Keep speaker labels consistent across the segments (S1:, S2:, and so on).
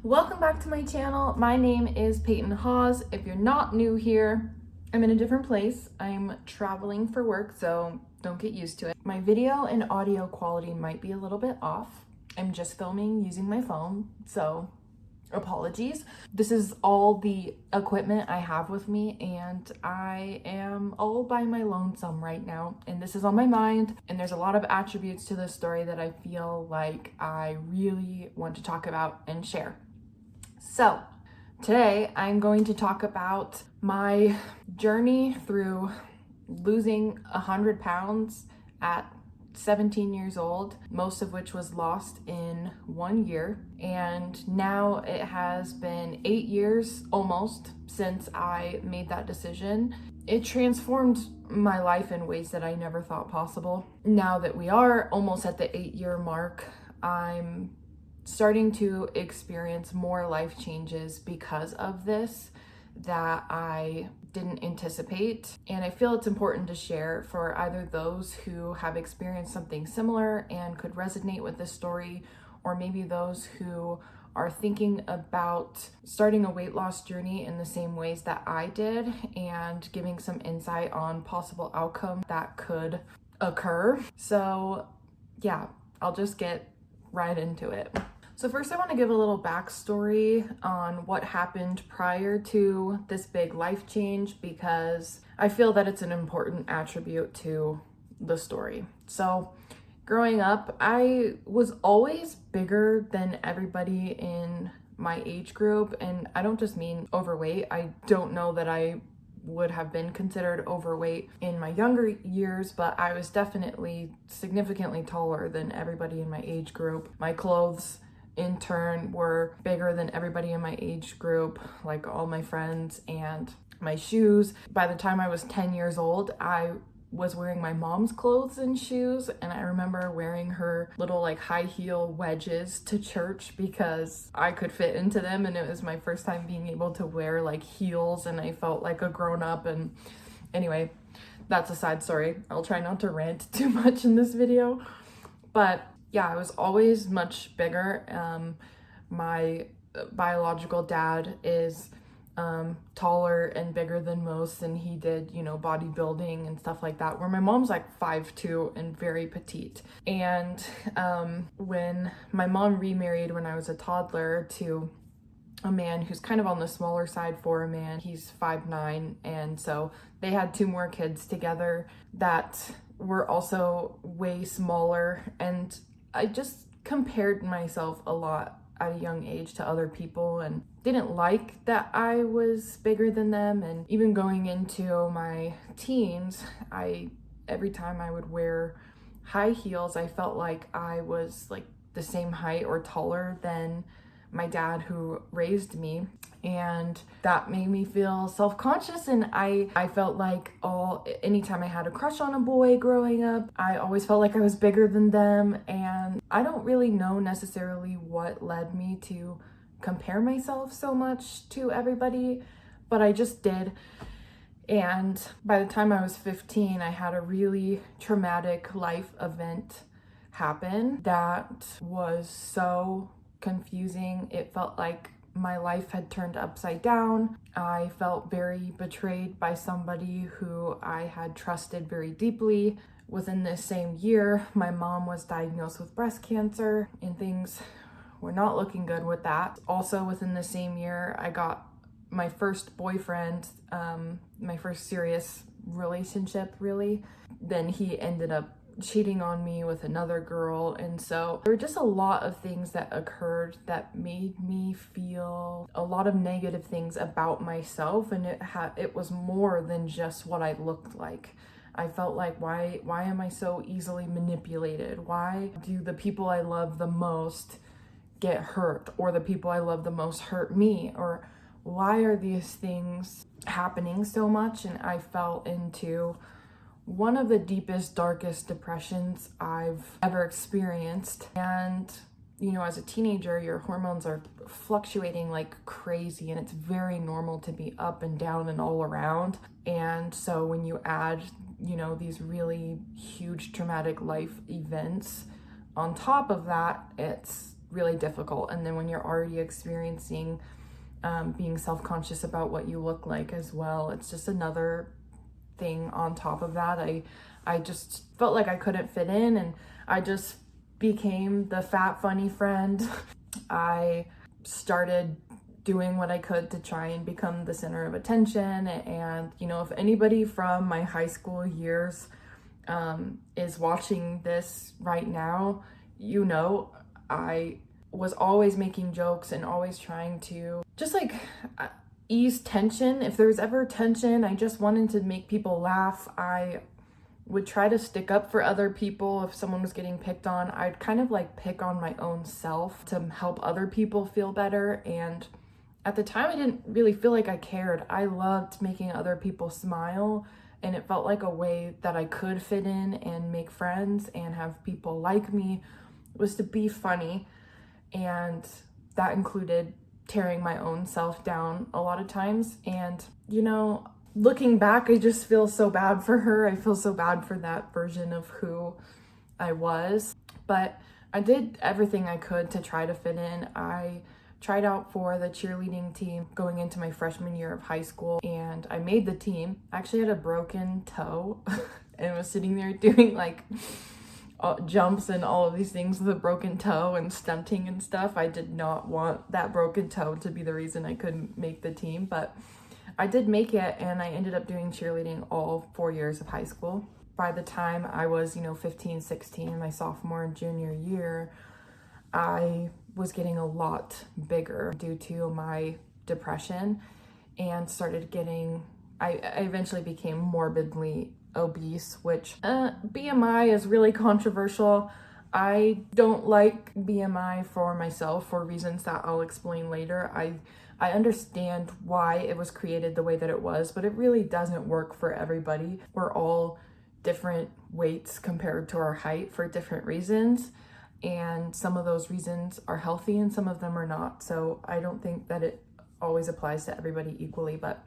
S1: Welcome back to my channel. My name is Peyton Hawes. If you're not new here, I'm in a different place. I'm traveling for work, so don't get used to it. My video and audio quality might be a little bit off. I'm just filming using my phone, so apologies. This is all the equipment I have with me, and I am all by my lonesome right now, and this is on my mind, and there's a lot of attributes to this story that I feel like I really want to talk about and share. So today I'm going to talk about my journey through losing 100 pounds at 17 years old, most of which was lost in 1 year. And now it has been 8 years almost since I made that decision. It transformed my life in ways that I never thought possible. Now that we are almost at the 8-year mark, I'm starting to experience more life changes because of this that I didn't anticipate. And I feel it's important to share for either those who have experienced something similar and could resonate with this story, or maybe those who are thinking about starting a weight loss journey in the same ways that I did, and giving some insight on possible outcome that could occur. So yeah, I'll just get right into it. So first I want to give a little backstory on what happened prior to this big life change, because I feel that it's an important attribute to the story. So growing up, I was always bigger than everybody in my age group, and I don't just mean overweight. I don't know that I would have been considered overweight in my younger years, but I was definitely significantly taller than everybody in my age group. My clothes in turn were bigger than everybody in my age group, like all my friends, and my shoes. By the time I was 10 years old, I was wearing my mom's clothes and shoes, and I remember wearing her little like high heel wedges to church because I could fit into them, and it was my first time being able to wear like heels, and I felt like a grown up. And anyway, that's a side story. I'll try not to rant too much in this video, but yeah, I was always much bigger. My biological dad is taller and bigger than most, and he did, bodybuilding and stuff like that, where my mom's like 5'2" and very petite. And when my mom remarried when I was a toddler to a man who's kind of on the smaller side for a man, he's 5'9", and so they had 2 more kids together that were also way smaller, and I just compared myself a lot at a young age to other people and didn't like that I was bigger than them. And even going into my teens, every time I would wear high heels, I felt like I was like the same height or taller than my dad who raised me, and that made me feel self-conscious. And I felt like anytime I had a crush on a boy growing up, I always felt like I was bigger than them. And I don't really know necessarily what led me to compare myself so much to everybody, but I just did. And by the time I was 15, I had a really traumatic life event happen that was so confusing. It felt like my life had turned upside down. I felt very betrayed by somebody who I had trusted very deeply. Within this same year, my mom was diagnosed with breast cancer, and things were not looking good with that. Also within the same year, I got my first boyfriend, my first serious relationship really. Then he ended up cheating on me with another girl, and so there were just a lot of things that occurred that made me feel a lot of negative things about myself, and it was more than just what I looked like. I felt like, why am I so easily manipulated? Why do the people I love the most get hurt, or the people I love the most hurt me? Or why are these things happening so much? And I fell into one of the deepest, darkest depressions I've ever experienced. And, as a teenager, your hormones are fluctuating like crazy, and it's very normal to be up and down and all around. And so when you add, these really huge traumatic life events on top of that, it's really difficult. And then when you're already experiencing being self-conscious about what you look like as well, it's just another thing on top of that. I just felt like I couldn't fit in, and I just became the fat funny friend. I started doing what I could to try and become the center of attention. And if anybody from my high school years is watching this right now, I was always making jokes and always trying to just like ease tension. If there was ever tension, I just wanted to make people laugh. I would try to stick up for other people. If someone was getting picked on, I'd kind of like pick on my own self to help other people feel better. And at the time, I didn't really feel like I cared. I loved making other people smile, and it felt like a way that I could fit in and make friends and have people like me, was to be funny. And that included tearing my own self down a lot of times. And looking back, I just feel so bad for her. I feel so bad for that version of who I was. But I did everything I could to try to fit in. I tried out for the cheerleading team going into my freshman year of high school, and I made the team. I actually had a broken toe and was sitting there doing like jumps and all of these things with a broken toe and stunting and stuff. I did not want that broken toe to be the reason I couldn't make the team, but I did make it, and I ended up doing cheerleading all 4 years of high school. By the time I was 15, 16, my sophomore and junior year, I was getting a lot bigger due to my depression, and I eventually became morbidly obese, which BMI is really controversial. I don't like BMI for myself for reasons that I'll explain later. I understand why it was created the way that it was, but it really doesn't work for everybody. We're all different weights compared to our height for different reasons, and some of those reasons are healthy and some of them are not. So I don't think that it always applies to everybody equally, but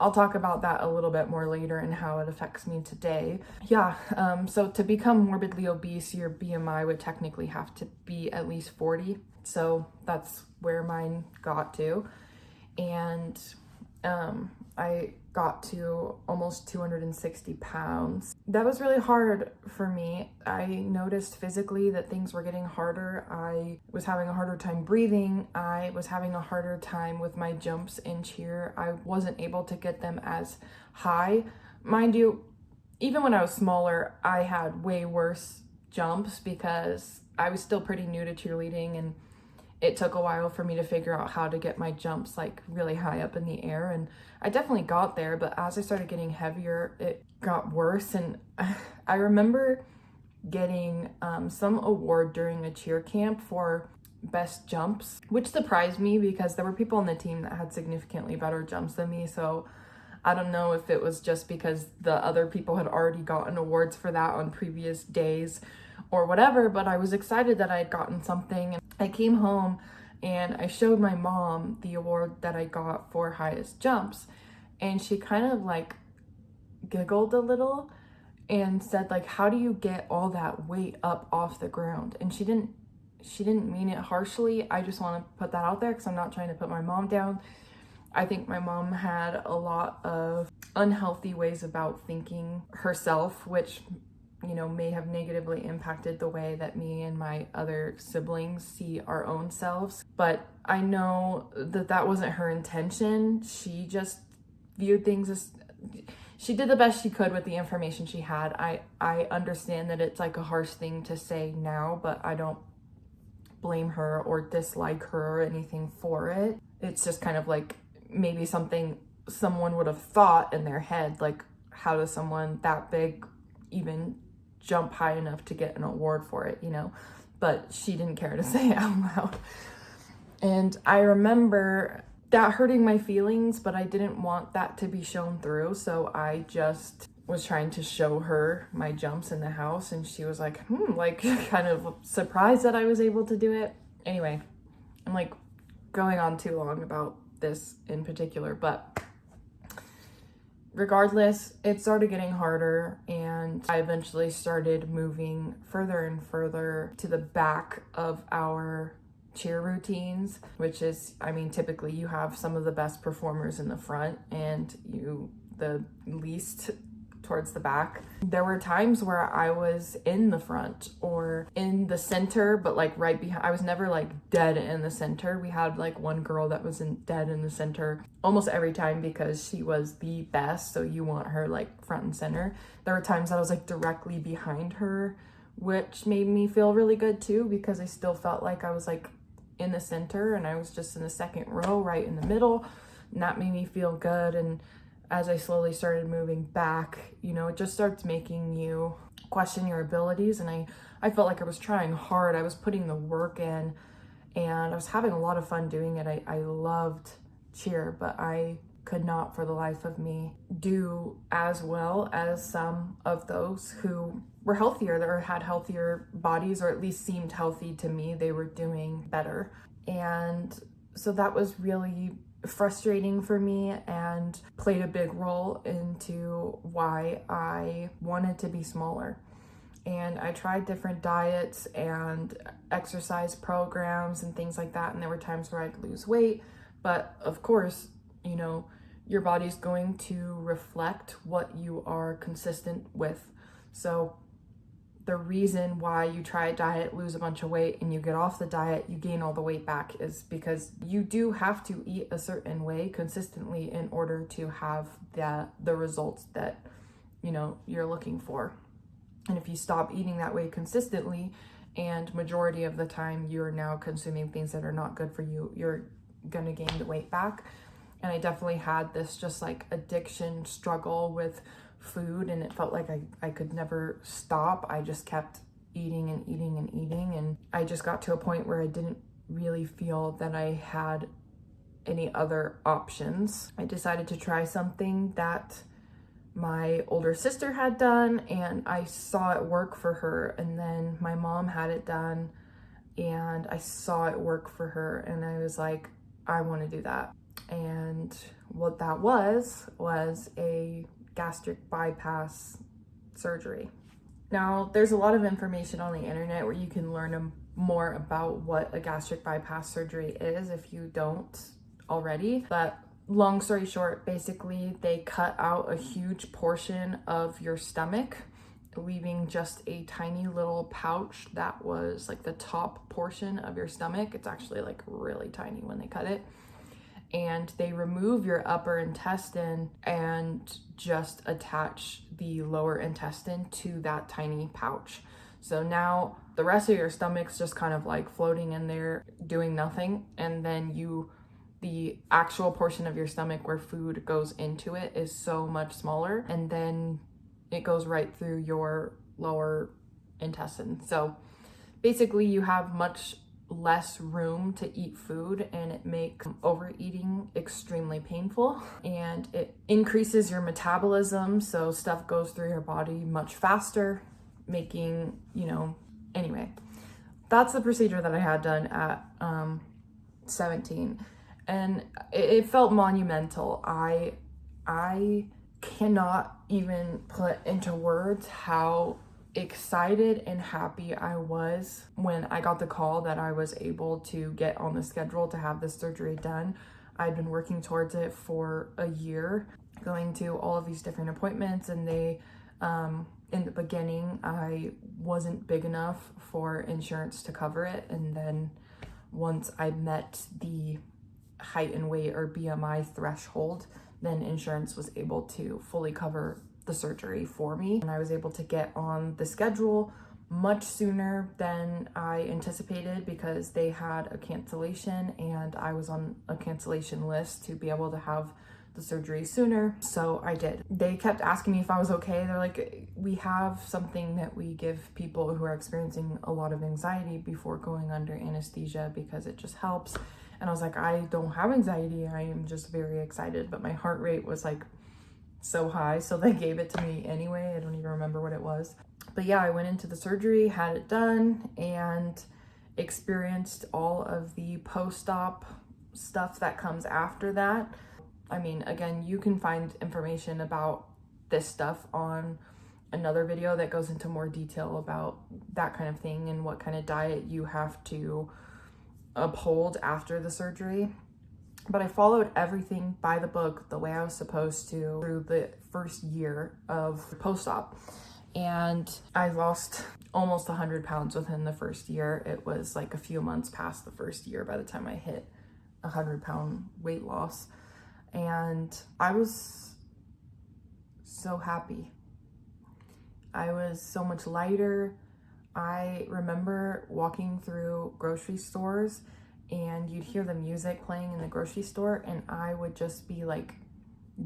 S1: I'll talk about that a little bit more later and how it affects me today. So to become morbidly obese, your BMI would technically have to be at least 40. So that's where mine got to. And I got to almost 260 pounds. That was really hard for me. I noticed physically that things were getting harder. I was having a harder time breathing. I was having a harder time with my jumps in cheer. I wasn't able to get them as high. Mind you, even when I was smaller, I had way worse jumps because I was still pretty new to cheerleading, and it took a while for me to figure out how to get my jumps like really high up in the air. And I definitely got there, but as I started getting heavier, it got worse. And I remember getting some award during a cheer camp for best jumps, which surprised me because there were people on the team that had significantly better jumps than me. So I don't know if it was just because the other people had already gotten awards for that on previous days or whatever, but I was excited that I had gotten something. And I came home and I showed my mom the award that I got for highest jumps, and she kind of like giggled a little and said like, how do you get all that weight up off the ground? And she didn't mean it harshly. I just want to put that out there because I'm not trying to put my mom down. I think my mom had a lot of unhealthy ways about thinking herself, which may have negatively impacted the way that me and my other siblings see our own selves. But I know that that wasn't her intention. She just viewed things as, she did the best she could with the information she had. I understand that it's like a harsh thing to say now, but I don't blame her or dislike her or anything for it. It's just kind of like maybe something someone would have thought in their head, like how does someone that big even jump high enough to get an award for it, but she didn't care to say it out loud. And I remember that hurting my feelings, but I didn't want that to be shown through. So I just was trying to show her my jumps in the house, and she was like, like kind of surprised that I was able to do it. Anyway, I'm like going on too long about this in particular, but regardless, it started getting harder, and I eventually started moving further and further to the back of our cheer routines, which is, I mean, typically you have some of the best performers in the front and you the least towards the back. There were times where I was in the front or in the center, but like right behind. I was never like dead in the center. We had like one girl that was dead in the center almost every time because she was the best, so you want her like front and center. There were times that I was like directly behind her, which made me feel really good too, because I still felt like I was like in the center and I was just in the second row right in the middle, and that made me feel good. And as I slowly started moving back, you know, it just starts making you question your abilities. And I felt like I was trying hard. I was putting the work in and I was having a lot of fun doing it. I loved cheer, but I could not for the life of me do as well as some of those who were healthier or had healthier bodies, or at least seemed healthy to me. They were doing better. And so that was really frustrating for me and played a big role into why I wanted to be smaller. And I tried different diets and exercise programs and things like that, and there were times where I'd lose weight, but of course, you know, your body's going to reflect what you are consistent with. So the reason why you try a diet, lose a bunch of weight, and you get off the diet, you gain all the weight back, is because you do have to eat a certain way consistently in order to have the results that, you know, you're looking for. And if you stop eating that way consistently, and majority of the time you're now consuming things that are not good for you, you're gonna gain the weight back. And I definitely had this just like addiction struggle with food, and it felt like I could never stop. I just kept eating and eating and eating, and I just got to a point where I didn't really feel that I had any other options. I decided to try something that my older sister had done, and I saw it work for her, and then my mom had it done and I saw it work for her, and I was like, I want to do that. And what that was a gastric bypass surgery. Now, there's a lot of information on the internet where you can learn more about what a gastric bypass surgery is if you don't already. But long story short, basically they cut out a huge portion of your stomach, leaving just a tiny little pouch that was like the top portion of your stomach. It's actually like really tiny when they cut it. And they remove your upper intestine and just attach the lower intestine to that tiny pouch. So now the rest of your stomach's just kind of like floating in there doing nothing, and then the actual portion of your stomach where food goes into it is so much smaller, and then it goes right through your lower intestine. So basically you have much less room to eat food, and it makes overeating extremely painful, and it increases your metabolism, so stuff goes through your body much faster, making, anyway, that's the procedure that I had done at 17, and it felt monumental. I cannot even put into words how excited and happy I was when I got the call that I was able to get on the schedule to have this surgery done. I'd been working towards it for a year, going to all of these different appointments, and they, in the beginning, I wasn't big enough for insurance to cover it. And then once I met the height and weight or BMI threshold, then insurance was able to fully cover the surgery for me, and I was able to get on the schedule much sooner than I anticipated because they had a cancellation, and I was on a cancellation list to be able to have the surgery sooner. So I did. They kept asking me if I was okay. They're like, we have something that we give people who are experiencing a lot of anxiety before going under anesthesia because it just helps. And I was like, I don't have anxiety. I am just very excited. But my heart rate was like so high, so they gave it to me anyway. I don't even remember what it was. But yeah, I went into the surgery, had it done, and experienced all of the post-op stuff that comes after that. I mean, again, you can find information about this stuff on another video that goes into more detail about that kind of thing and what kind of diet you have to uphold after the surgery. But I followed everything by the book the way I was supposed to through the first year of post-op. And I lost almost 100 pounds within the first year. It was like a few months past the first year by the time I hit 100-pound weight loss. And I was so happy. I was so much lighter. I remember walking through grocery stores and you'd hear the music playing in the grocery store, and I would just be like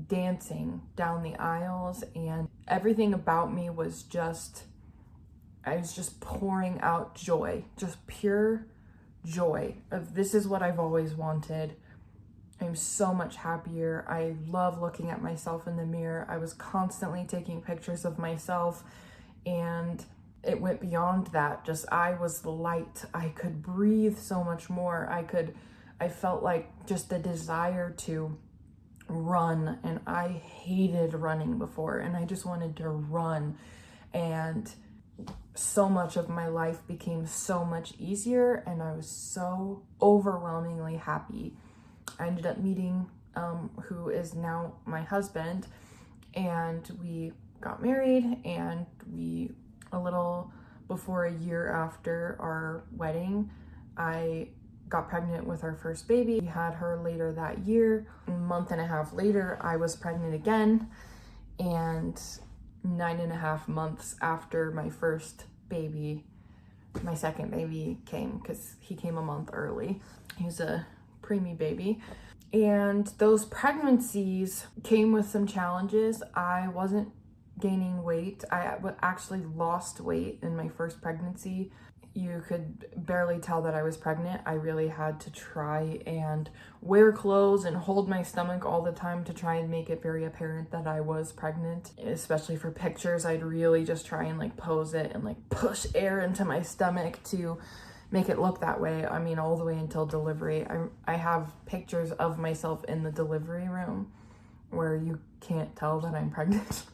S1: dancing down the aisles, and everything about me was just, I was just pouring out joy, just pure joy of this is what I've always wanted. I'm so much happier. I love looking at myself in the mirror. I was constantly taking pictures of myself, and it went beyond that. Just, I was light. I could breathe so much more. I felt like just a desire to run, and I hated running before, and I just wanted to run. And so much of my life became so much easier, and I was so overwhelmingly happy. I ended up meeting who is now my husband, and we got married, and a little before a year after our wedding, I got pregnant with our first baby. We had her later that year. A month and a half later, I was pregnant again, and 9.5 months after my first baby, my second baby came, because he came a month early. He was a preemie baby. And those pregnancies came with some challenges. I wasn't gaining weight. I actually lost weight in my first pregnancy. You could barely tell that I was pregnant. I really had to try and wear clothes and hold my stomach all the time to try and make it very apparent that I was pregnant. Especially for pictures, I'd really just try and like pose it and like push air into my stomach to make it look that way. I mean, all the way until delivery. I have pictures of myself in the delivery room where you can't tell that I'm pregnant.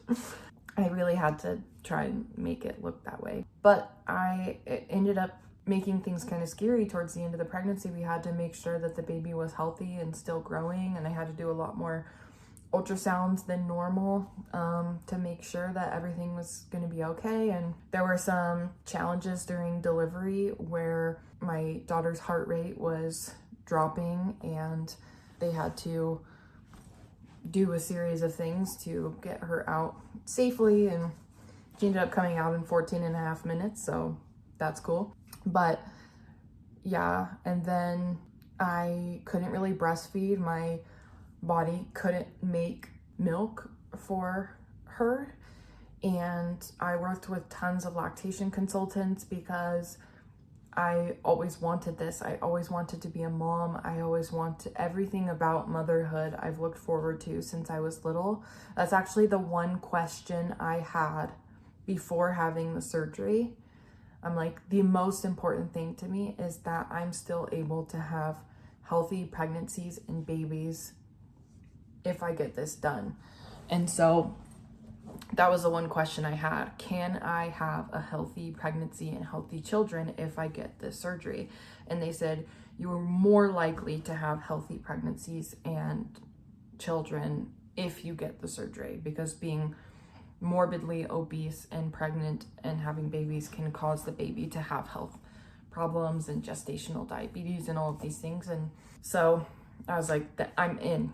S1: I really had to try and make it look that way. But it ended up making things kind of scary towards the end of the pregnancy. We had to make sure that the baby was healthy and still growing, and I had to do a lot more ultrasounds than normal to make sure that everything was going to be okay. And there were some challenges during delivery where my daughter's heart rate was dropping, and they had to do a series of things to get her out safely, and she ended up coming out in 14.5 minutes, so that's cool. But yeah, and then I couldn't really breastfeed. My body couldn't make milk for her, and I worked with tons of lactation consultants because I always wanted this. I always wanted to be a mom. I always wanted everything about motherhood I've looked forward to since I was little. That's actually the one question I had before having the surgery. I'm like, the most important thing to me is that I'm still able to have healthy pregnancies and babies if I get this done. And so that was the one question I had. Can I have a healthy pregnancy and healthy children if I get this surgery? And they said, you are more likely to have healthy pregnancies and children if you get the surgery, because being morbidly obese and pregnant and having babies can cause the baby to have health problems and gestational diabetes and all of these things. And so I was like, I'm in.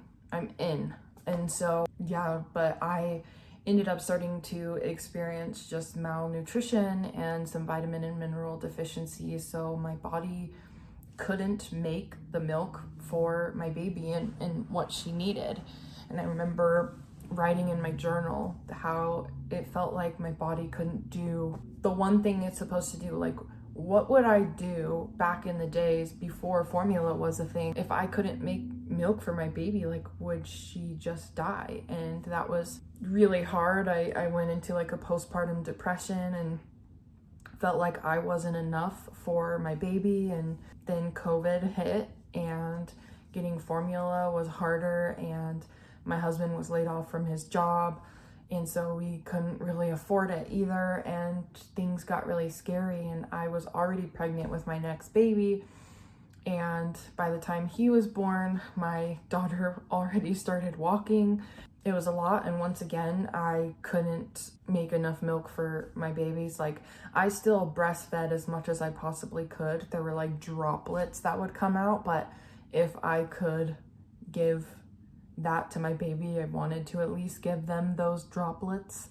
S1: And so, yeah, but I ended up starting to experience just malnutrition and some vitamin and mineral deficiencies. So my body couldn't make the milk for my baby and what she needed. And I remember writing in my journal how it felt like my body couldn't do the one thing it's supposed to do. Like, what would I do back in the days before formula was a thing if I couldn't make milk for my baby? Like, would she just die? And that was really hard. I went into like a postpartum depression and felt like I wasn't enough for my baby. And then COVID hit, and getting formula was harder, and my husband was laid off from his job, and so we couldn't really afford it either, and things got really scary. And I was already pregnant with my next baby, And by the time he was born, my daughter already started walking. It was a lot, and once again, I couldn't make enough milk for my babies. Like, I still breastfed as much as I possibly could. There were like droplets that would come out, but if I could give that to my baby, I wanted to at least give them those droplets.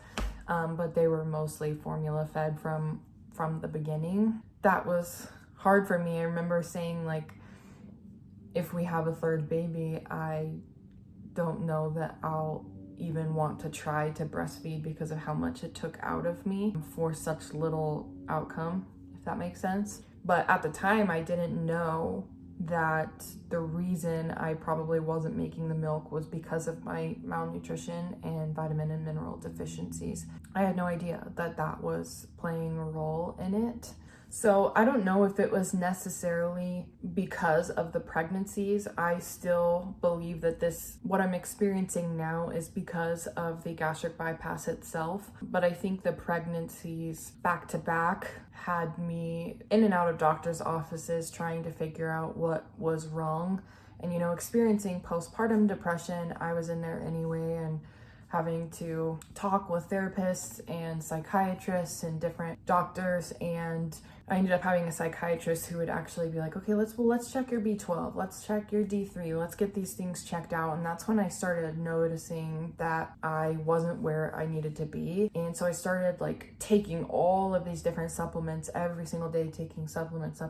S1: But they were mostly formula fed from the beginning. That was hard for me. I remember saying, like, if we have a third baby, I don't know that I'll even want to try to breastfeed because of how much it took out of me for such little outcome, if that makes sense. But at the time, I didn't know that the reason I probably wasn't making the milk was because of my malnutrition and vitamin and mineral deficiencies. I had no idea that that was playing a role in it. So I don't know if it was necessarily because of the pregnancies. I still believe that what I'm experiencing now is because of the gastric bypass itself. But I think the pregnancies back to back had me in and out of doctors' offices trying to figure out what was wrong. And, experiencing postpartum depression, I was in there anyway, and having to talk with therapists and psychiatrists and different doctors. And I ended up having a psychiatrist who would actually be like, okay, let's check your B12, let's check your D3, let's get these things checked out. And that's when I started noticing that I wasn't where I needed to be. And so I started like taking all of these different supplements every single day, taking supplements.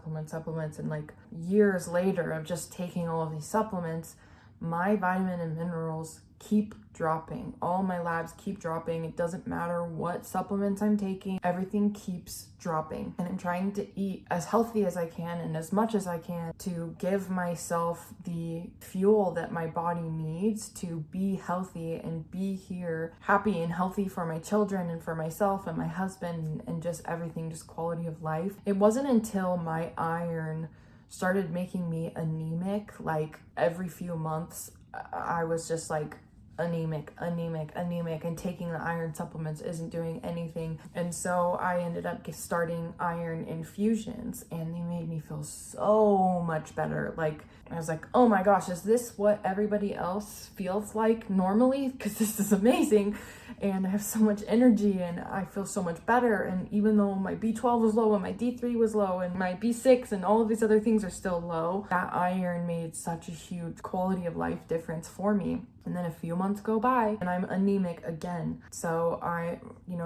S1: And like years later of just taking all of these supplements, my vitamin and minerals keep dropping. All my labs keep dropping. It doesn't matter what supplements I'm taking, everything keeps dropping. And I'm trying to eat as healthy as I can and as much as I can to give myself the fuel that my body needs to be healthy and be here happy and healthy for my children and for myself and my husband and just everything, just quality of life. It wasn't until my iron started making me anemic, like every few months, I was just like anemic, and taking the iron supplements isn't doing anything. And so I ended up starting iron infusions, and they made me feel so much better. Like, I was like, oh my gosh, is this what everybody else feels like normally? Because this is amazing. And I have so much energy and I feel so much better. And even though my B12 was low and my D3 was low and my B6 and all of these other things are still low, that iron made such a huge quality of life difference for me. And then a few months go by and I'm anemic again. So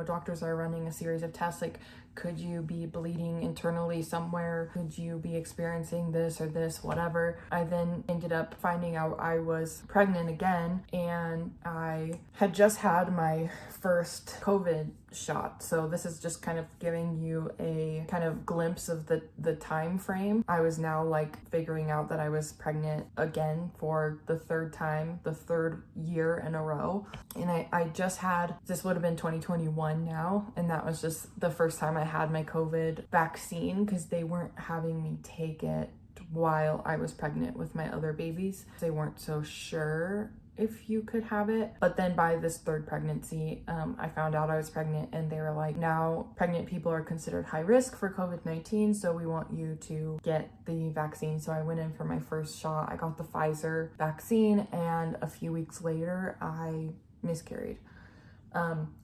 S1: doctors are running a series of tests like, could you be bleeding internally somewhere? Could you be experiencing this or this, whatever? I then ended up finding out I was pregnant again, and I had just had my first COVID shot. So this is just kind of giving you a kind of glimpse of the time frame. I was now like figuring out that I was pregnant again for the third time, the third year in a row. And I just had, this would have been 2021 now, and that was just the first time I had my COVID vaccine because they weren't having me take it while I was pregnant with my other babies. They weren't so sure if you could have it. But then by this third pregnancy, I found out I was pregnant, and they were like, now pregnant people are considered high risk for COVID-19, so we want you to get the vaccine. So I went in for my first shot. I got the Pfizer vaccine, and a few weeks later I miscarried.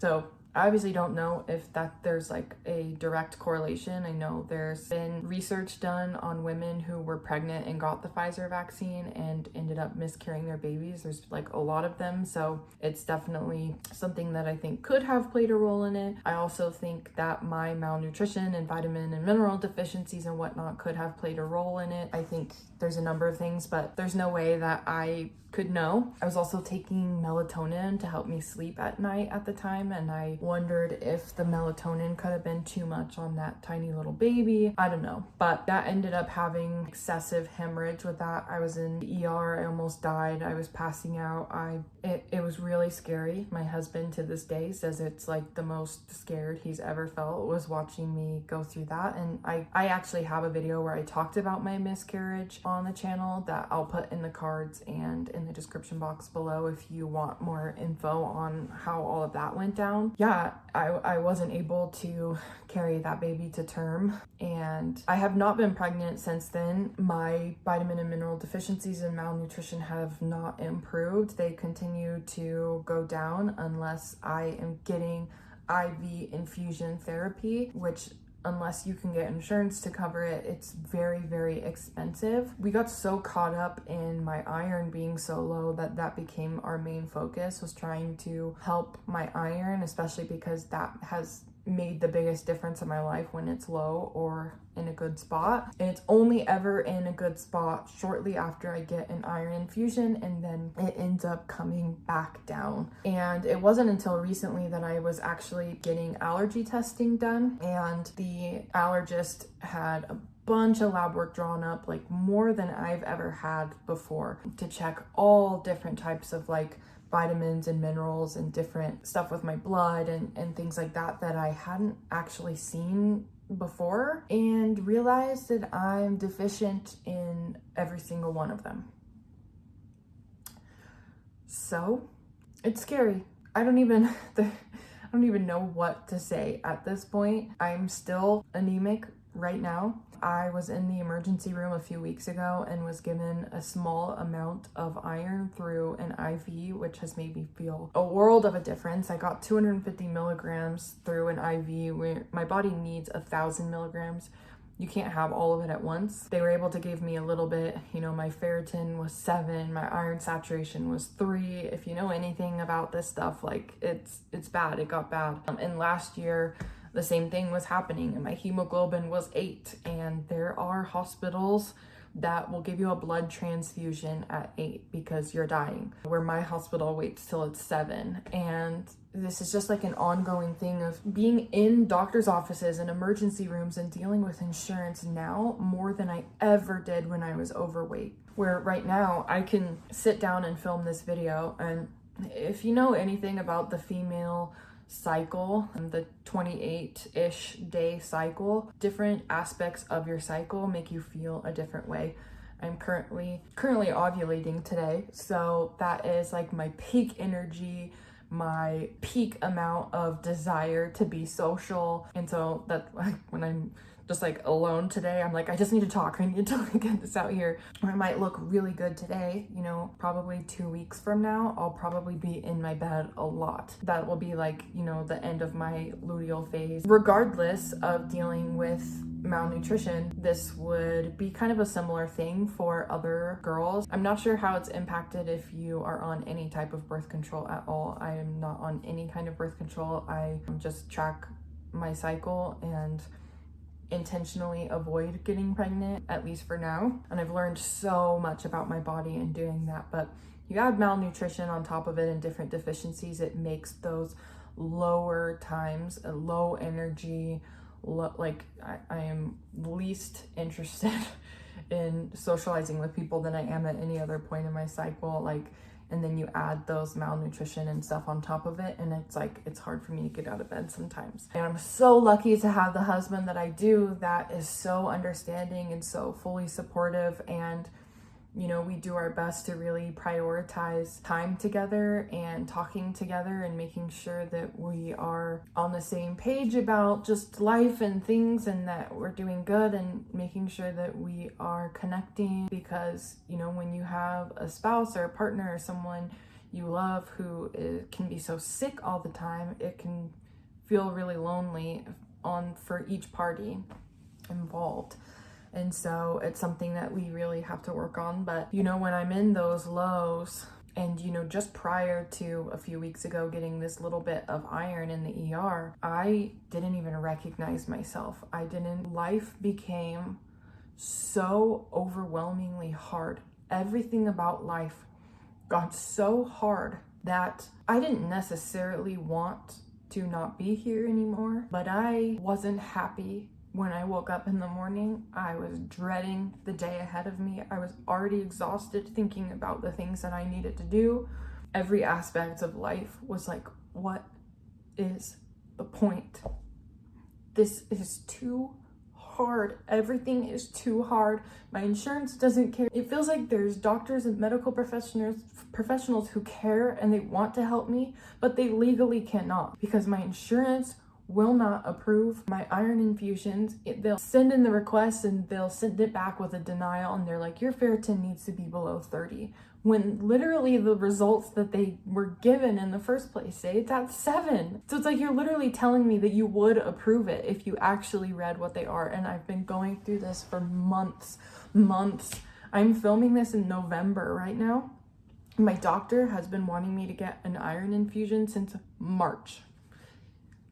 S1: So I obviously don't know if there's like a direct correlation. I know there's been research done on women who were pregnant and got the Pfizer vaccine and ended up miscarrying their babies. There's like a lot of them. So it's definitely something that I think could have played a role in it. I also think that my malnutrition and vitamin and mineral deficiencies and whatnot could have played a role in it. I think there's a number of things, but there's no way that I could know. I was also taking melatonin to help me sleep at night at the time, and I wondered if the melatonin could have been too much on that tiny little baby. I don't know, but that ended up having excessive hemorrhage with that. I was in the ER, I almost died, I was passing out. It was really scary. My husband to this day says it's like the most scared he's ever felt was watching me go through that. And I actually have a video where I talked about my miscarriage on the channel that I'll put in the cards and in the description box below if you want more info on how all of that went down. Yeah, that, I wasn't able to carry that baby to term, and I have not been pregnant since then. My vitamin and mineral deficiencies and malnutrition have not improved. They continue to go down unless I am getting IV infusion therapy, which, unless you can get insurance to cover it, it's very, very expensive. We got so caught up in my iron being so low that became our main focus, was trying to help my iron, especially because that has made the biggest difference in my life when it's low or in a good spot. And it's only ever in a good spot shortly after I get an iron infusion, and then it ends up coming back down. And it wasn't until recently that I was actually getting allergy testing done, and the allergist had a bunch of lab work drawn up, like more than I've ever had before, to check all different types of like vitamins and minerals and different stuff with my blood and things like that I hadn't actually seen before, and realized that I'm deficient in every single one of them. So it's scary. I don't even know what to say at this point. I'm still anemic right now. I was in the emergency room a few weeks ago and was given a small amount of iron through an IV, which has made me feel a world of a difference. I got 250 milligrams through an IV, where my body needs 1,000 milligrams. You can't have all of it at once. They were able to give me a little bit. You know, my ferritin was 7, my iron saturation was 3. If you know anything about this stuff, like it's bad. It got bad. And last year, the same thing was happening, and my hemoglobin was 8. And there are hospitals that will give you a blood transfusion at 8 because you're dying, where my hospital waits till it's 7. And this is just like an ongoing thing of being in doctor's offices and emergency rooms and dealing with insurance now more than I ever did when I was overweight. Where right now I can sit down and film this video, and if you know anything about the female cycle, the 28-ish day cycle, different aspects of your cycle make you feel a different way. I'm currently ovulating today, so that is like my peak energy, my peak amount of desire to be social. And so that, like, when I'm just like alone today, I'm like, I just need to talk. I need to get this out here. Or I might look really good today, you know, probably 2 weeks from now, I'll probably be in my bed a lot. That will be like, you know, the end of my luteal phase. Regardless of dealing with malnutrition, this would be kind of a similar thing for other girls. I'm not sure how it's impacted if you are on any type of birth control at all. I am not on any kind of birth control. I just track my cycle and intentionally avoid getting pregnant, at least for now. And I've learned so much about my body in doing that. But you add malnutrition on top of it and different deficiencies, it makes those lower times, a low energy, like I am least interested in socializing with people than I am at any other point in my cycle. Like, and then you add those malnutrition and stuff on top of it, and it's like, it's hard for me to get out of bed sometimes. And I'm so lucky to have the husband that I do, that is so understanding and so fully supportive. And you know, we do our best to really prioritize time together and talking together and making sure that we are on the same page about just life and things, and that we're doing good, and making sure that we are connecting. Because, you know, when you have a spouse or a partner or someone you love who can be so sick all the time, it can feel really lonely for each party involved. And so it's something that we really have to work on. But, you know, when I'm in those lows, and, you know, just prior to a few weeks ago getting this little bit of iron in the ER, I didn't even recognize myself. Life became so overwhelmingly hard. Everything about life got so hard that I didn't necessarily want to not be here anymore, but I wasn't happy. When I woke up in the morning, I was dreading the day ahead of me. I was already exhausted thinking about the things that I needed to do. Every aspect of life was like, what is the point? This is too hard. Everything is too hard. My insurance doesn't care. It feels like there's doctors and medical professionals who care and they want to help me, but they legally cannot because my insurance will not approve my iron infusions. They'll send in the request and they'll send it back with a denial, and they're like, your ferritin needs to be below 30, when literally the results that they were given in the first place say it's at 7. So it's like, you're literally telling me that you would approve it if you actually read what they are. And I've been going through this for months. I'm filming this in November right now. My doctor has been wanting me to get an iron infusion since March.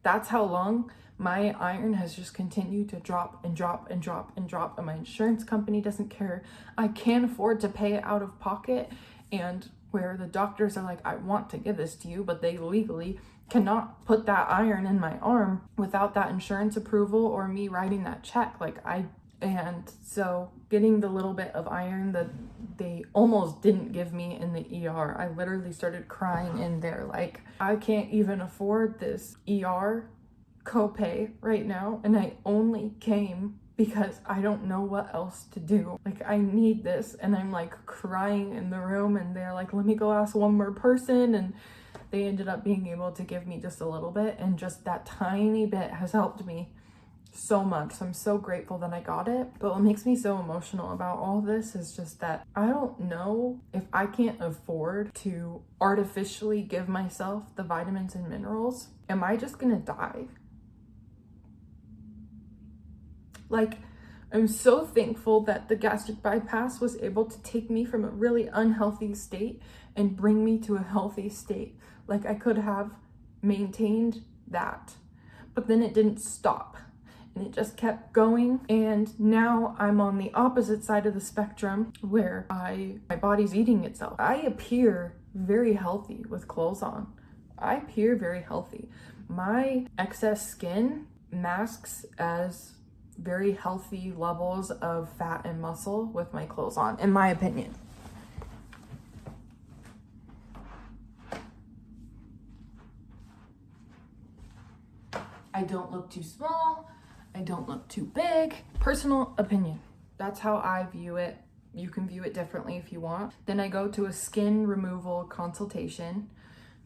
S1: That's how long my iron has just continued to drop and drop and drop and drop, and my insurance company doesn't care. I can't afford to pay it out of pocket, and where the doctors are like, I want to give this to you, but they legally cannot put that iron in my arm without that insurance approval or me writing that check. And so getting the little bit of iron that they almost didn't give me in the ER, I literally started crying in there. Like, I can't even afford this ER copay right now. And I only came because I don't know what else to do. Like, I need this. And I'm like crying in the room, and they're like, let me go ask one more person. And they ended up being able to give me just a little bit. And just that tiny bit has helped me so much. So I'm so grateful that I got it. But what makes me so emotional about all this is just that I don't know if I can't afford to artificially give myself the vitamins and minerals. Am I just gonna die? Like, I'm so thankful that the gastric bypass was able to take me from a really unhealthy state and bring me to a healthy state. Like, I could have maintained that, but then it didn't stop. And it just kept going. And now I'm on the opposite side of the spectrum where my body's eating itself. I appear very healthy with clothes on. I appear very healthy. My excess skin masks as very healthy levels of fat and muscle with my clothes on, in my opinion. I don't look too small. I don't look too big. Personal opinion. That's how I view it. You can view it differently if you want. Then I go to a skin removal consultation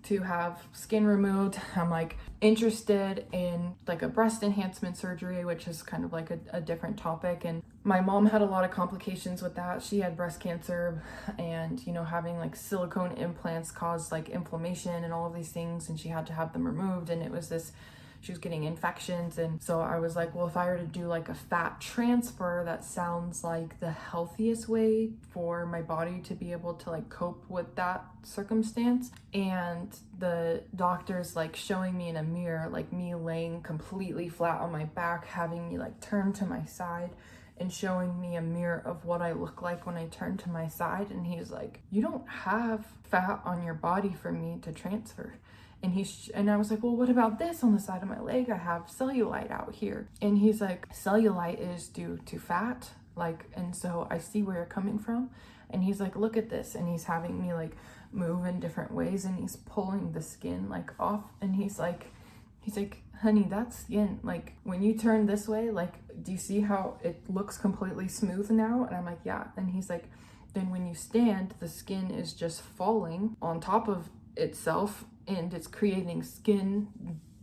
S1: to have skin removed. I'm like interested in like a breast enhancement surgery, which is kind of like a different topic. And my mom had a lot of complications with that. She had breast cancer, and having like silicone implants caused like inflammation and all of these things, and she had to have them removed. And it was she was getting infections. And so I was like, well, if I were to do like a fat transfer, that sounds like the healthiest way for my body to be able to like cope with that circumstance. And the doctor's like showing me in a mirror, like me laying completely flat on my back, having me like turn to my side and showing me a mirror of what I look like when I turn to my side. And he's like, you don't have fat on your body for me to transfer. And I was like, well, what about this on the side of my leg? I have cellulite out here. And he's like, cellulite is due to fat. And so I see where you're coming from. And he's like, look at this. And he's having me like move in different ways, and he's pulling the skin like off. And he's like, honey, that's skin. Like, when you turn this way, like, do you see how it looks completely smooth now? And I'm like, yeah. And he's like, then when you stand, the skin is just falling on top of itself, and it's creating skin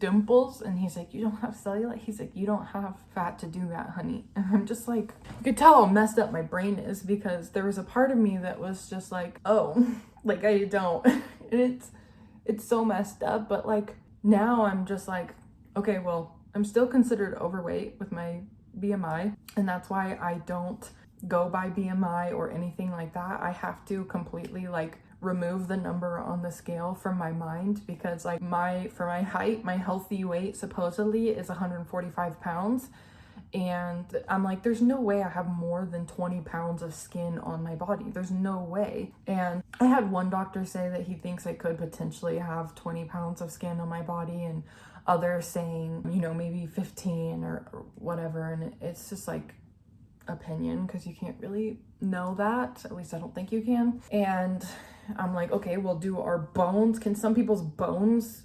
S1: dimples. And he's like, you don't have cellulite? He's like, you don't have fat to do that, honey. And I'm just like, you could tell how messed up my brain is, because there was a part of me that was just like, oh, like I don't. And it's so messed up. But like now I'm just like, okay, well, I'm still considered overweight with my BMI, and that's why I don't go by BMI or anything like that. I have to completely like remove the number on the scale from my mind, because like for my height, my healthy weight supposedly is 145 pounds. And I'm like, there's no way I have more than 20 pounds of skin on my body. There's no way. And I had one doctor say that he thinks I could potentially have 20 pounds of skin on my body, and others saying, maybe 15 or whatever. And it's just like opinion, because you can't really know that. At least I don't think you can. And I'm like, okay, well, can some people's bones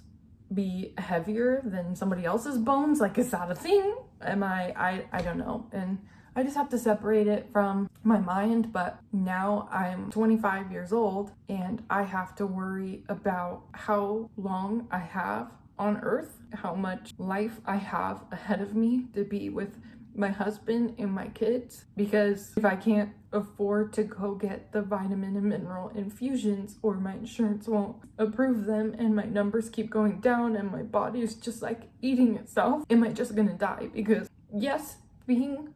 S1: be heavier than somebody else's bones? Like, is that a thing? I don't know. And I just have to separate it from my mind. But now I'm 25 years old and I have to worry about how long I have on earth, how much life I have ahead of me to be with my husband and my kids, because if I can't afford to go get the vitamin and mineral infusions, or my insurance won't approve them and my numbers keep going down and my body is just like eating itself, am I just gonna die? Because yes, being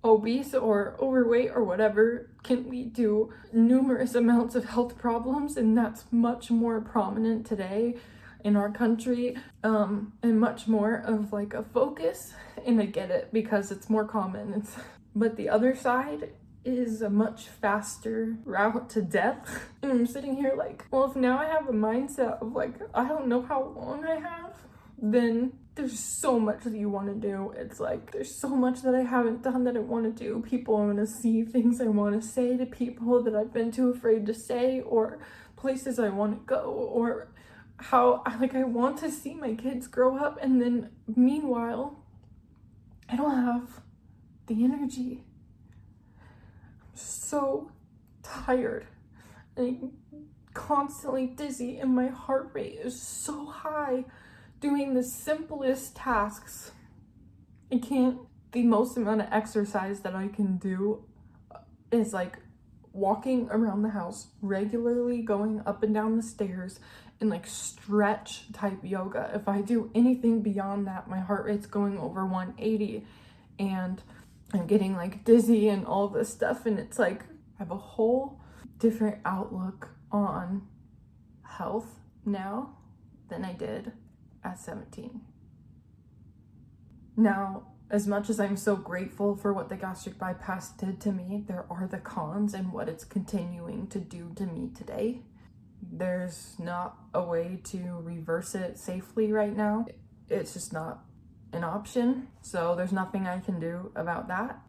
S1: obese or overweight or whatever can lead to numerous amounts of health problems, and that's much more prominent today in our country, and much more of like a focus, and I get it because it's more common. But the other side is a much faster route to death. And I'm sitting here like, well, if now I have a mindset of like, I don't know how long I have, then there's so much that you want to do. It's like, there's so much that I haven't done that I want to do. People I want to see, things I want to say to people that I've been too afraid to say, or places I want to go, or how I want to see my kids grow up. And then meanwhile, I don't have the energy. I'm so tired and I'm constantly dizzy and my heart rate is so high doing the simplest tasks. The most amount of exercise that I can do is like walking around the house regularly, going up and down the stairs, and like stretch type yoga. If I do anything beyond that, my heart rate's going over 180 and I'm getting like dizzy and all this stuff. And it's like, I have a whole different outlook on health now than I did at 17. Now, as much as I'm so grateful for what the gastric bypass did to me, there are the cons and what it's continuing to do to me today. There's not a way to reverse it safely right now. It's just not an option. So there's nothing I can do about that.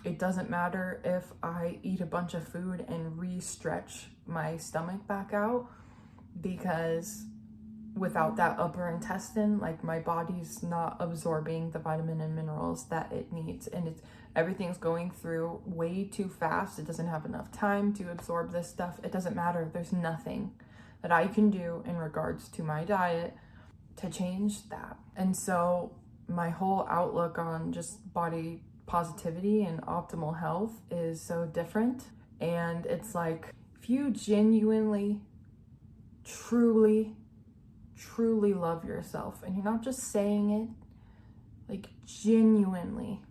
S1: It doesn't matter if I eat a bunch of food and re-stretch my stomach back out, because without that upper intestine, like my body's not absorbing the vitamin and minerals that it needs, and everything's going through way too fast. It doesn't have enough time to absorb this stuff. It doesn't matter. There's nothing that I can do in regards to my diet to change that. And so my whole outlook on just body positivity and optimal health is so different. And it's like, if you genuinely, truly love yourself, and you're not just saying it, like genuinely,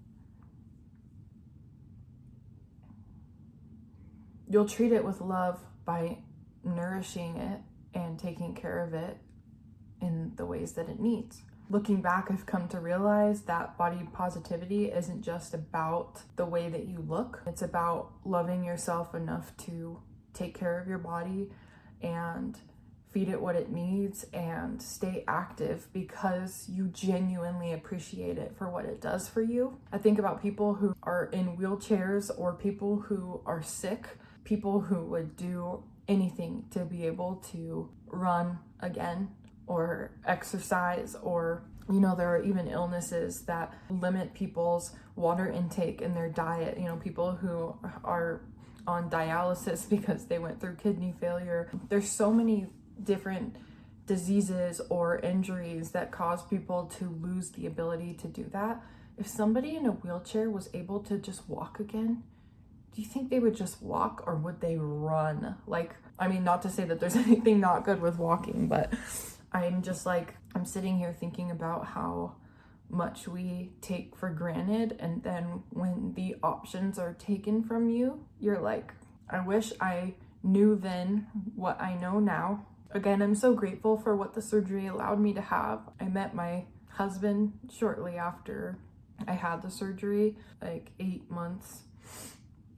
S1: you'll treat it with love by nourishing it and taking care of it in the ways that it needs. Looking back, I've come to realize that body positivity isn't just about the way that you look. It's about loving yourself enough to take care of your body and feed it what it needs and stay active because you genuinely appreciate it for what it does for you. I think about people who are in wheelchairs, or people who are sick, people who would do anything to be able to run again or exercise, or there are even illnesses that limit people's water intake in their diet. People who are on dialysis because they went through kidney failure. There's so many different diseases or injuries that cause people to lose the ability to do that. If somebody in a wheelchair was able to just walk again, do you think they would just walk, or would they run? Not to say that there's anything not good with walking, but I'm sitting here thinking about how much we take for granted, and then when the options are taken from you, you're like, I wish I knew then what I know now. Again, I'm so grateful for what the surgery allowed me to have. I met my husband shortly after I had the surgery, like 8 months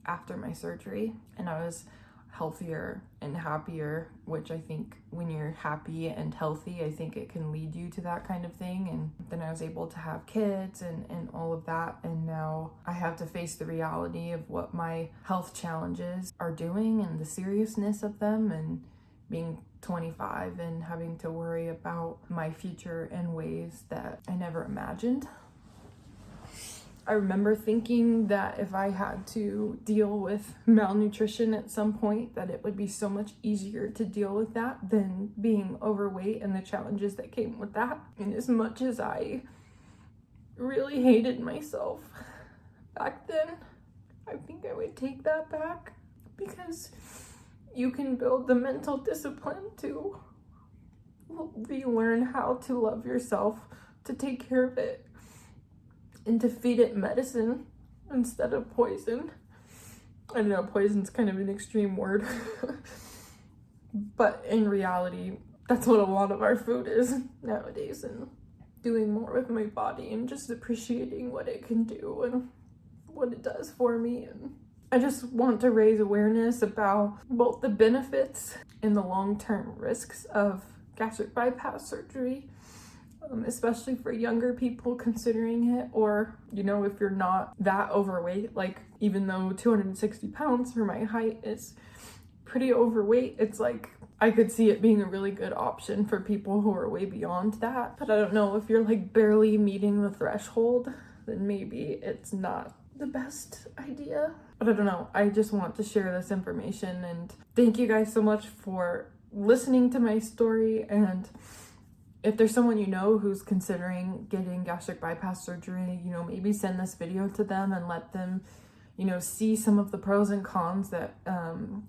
S1: after my surgery, and I was healthier and happier, which I think when you're happy and healthy, I think it can lead you to that kind of thing. And then I was able to have kids and all of that, and now I have to face the reality of what my health challenges are doing and the seriousness of them, and being 25 and having to worry about my future in ways that I never imagined. I remember thinking that if I had to deal with malnutrition at some point, that it would be so much easier to deal with that than being overweight and the challenges that came with that. And as much as I really hated myself back then, I think I would take that back, because you can build the mental discipline to relearn how to love yourself, to take care of it, and to feed it medicine instead of poison. I know poison's kind of an extreme word, but in reality, that's what a lot of our food is nowadays, and doing more with my body and just appreciating what it can do and what it does for me. And I just want to raise awareness about both the benefits and the long-term risks of gastric bypass surgery, especially for younger people considering it, or, you know, if you're not that overweight. Like, even though 260 pounds for my height is pretty overweight, it's like I could see it being a really good option for people who are way beyond that. But I don't know, if you're like barely meeting the threshold, then maybe it's not the best idea. But I don't know, I just want to share this information, and thank you guys so much for listening to my story. And if there's someone you know who's considering getting gastric bypass surgery, you know, maybe send this video to them and let them, you know, see some of the pros and cons that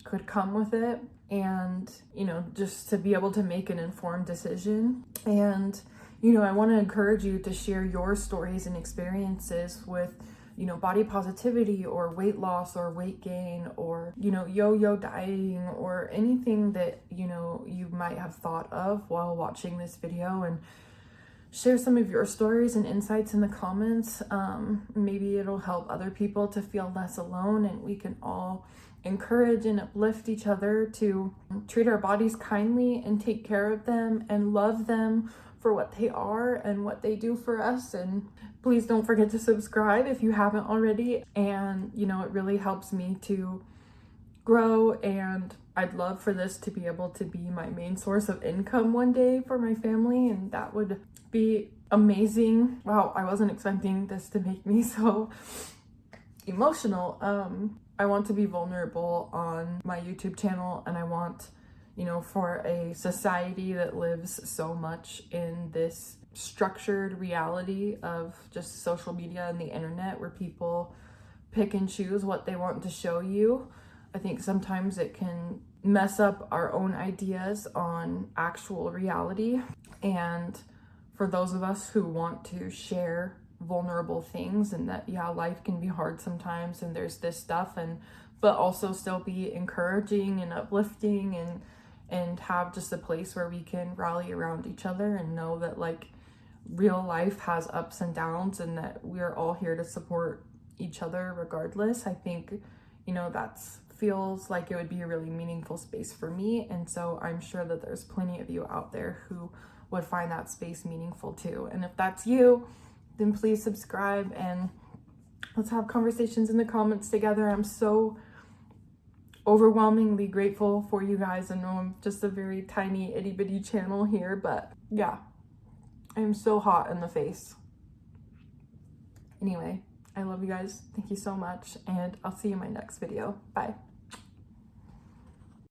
S1: could come with it, and, you know, just to be able to make an informed decision. And, you know, I want to encourage you to share your stories and experiences with, you know, body positivity or weight loss or weight gain, or, you know, yo-yo dieting, or anything that, you know, you might have thought of while watching this video. And share some of your stories and insights in the comments. Maybe it'll help other people to feel less alone, and we can all encourage and uplift each other to treat our bodies kindly and take care of them and love them for what they are and what they do for us. And please don't forget to subscribe if you haven't already. And, you know, it really helps me to grow, and I'd love for this to be able to be my main source of income one day for my family, and that would be amazing. Wow, I wasn't expecting this to make me so emotional. I want to be vulnerable on my YouTube channel, and I want, you know, for a society that lives so much in this structured reality of just social media and the internet, where people pick and choose what they want to show you. I think sometimes it can mess up our own ideas on actual reality. And for those of us who want to share vulnerable things, and that, yeah, life can be hard sometimes, and there's this stuff, and but also still be encouraging and uplifting, and have just a place where we can rally around each other and know that, like, real life has ups and downs, and that we're all here to support each other regardless. I think, you know, that's feels like it would be a really meaningful space for me, and so I'm sure that there's plenty of you out there who would find that space meaningful too. And if that's you, then please subscribe, and let's have conversations in the comments together. I'm so overwhelmingly grateful for you guys. I know I'm just a very tiny itty bitty channel here, but yeah, I'm so hot in the face. Anyway, I love you guys. Thank you so much, and I'll see you in my next video. Bye.